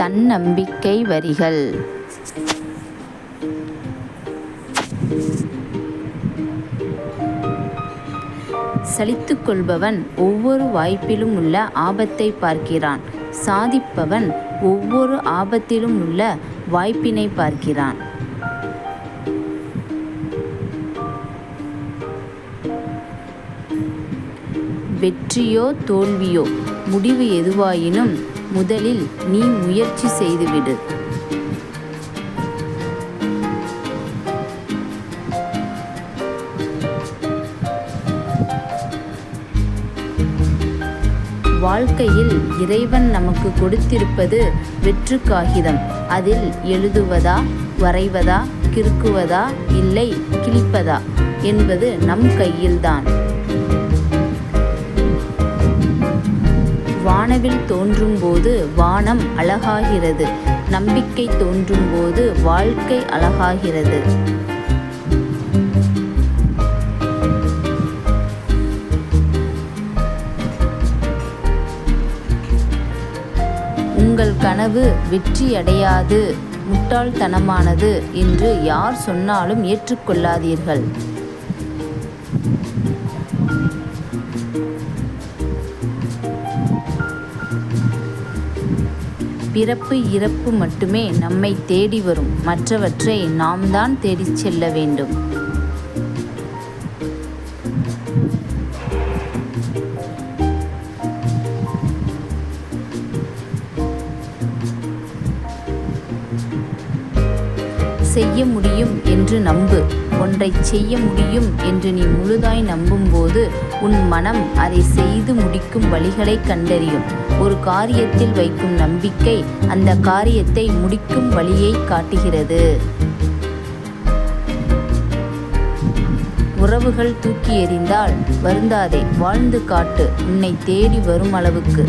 தன்னம்பிக்கை வரிகள். சலித்துக் கொள்பவன் ஒவ்வொரு வாய்ப்பிலும் உள்ள ஆபத்தை பார்க்கிறான். சாதிப்பவன் ஒவ்வொரு ஆபத்திலும் உள்ள வாய்ப்பினை பார்க்கிறான். வெற்றியோ தோல்வியோ முடிவு எதுவாயினும் முதலில் நீ முயற்சி செய்துவிடு. வாழ்க்கையில் இறைவன் நமக்கு கொடுத்திருப்பது வெற்று காகிதம். அதில் எழுதுவதா, வரைவதா, கிறுக்குவதா, இல்லை கிழிப்பதா என்பது நம் கையில்தான். வானவில் தோன்றும் போது வானம் அழகாகிறது. நம்பிக்கை தோன்றும் போது வாழ்க்கை அழகாகிறது. உங்கள் கனவு வெற்றியடையாது, முட்டாள்தனமானது என்று யார் சொன்னாலும் ஏற்றுக்கொள்ளாதீர்கள். பிறப்பு இறப்பு மட்டுமே நம்மை தேடி வரும். மற்றவற்றை நாம் தான் தேடிச் செல்ல வேண்டும். செய்ய முடியும் என்று நம்பு. ஒன்றை செய்ய முடியும் என்று நீ முழுதாய் நம்பும்போது உன் மனம் அதை செய்து முடிக்கும் வழிகளை கண்டறியும். ஒரு காரியத்தில் வைக்கும் நம்பிக்கை அந்த காரியத்தை முடிக்கும் வழியை காட்டுகிறது. உறவுகள் தூக்கி எறிந்தால் வருந்தாதே, வாழ்ந்து காட்டு உன்னை தேடி வரும் அளவுக்கு.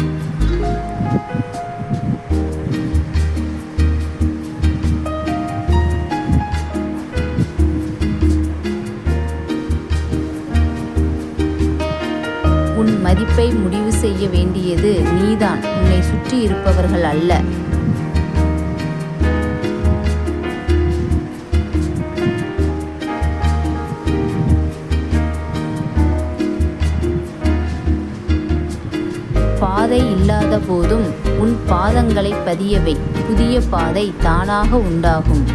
உன் மதிப்பை முடிவு செய்ய வேண்டியது நீதான், உன்னை சுற்றி இருப்பவர்கள் அல்ல. பாதை இல்லாத போதும் உன் பாதங்களை பதியவை. புதிய பாதை தானாக உண்டாகும்.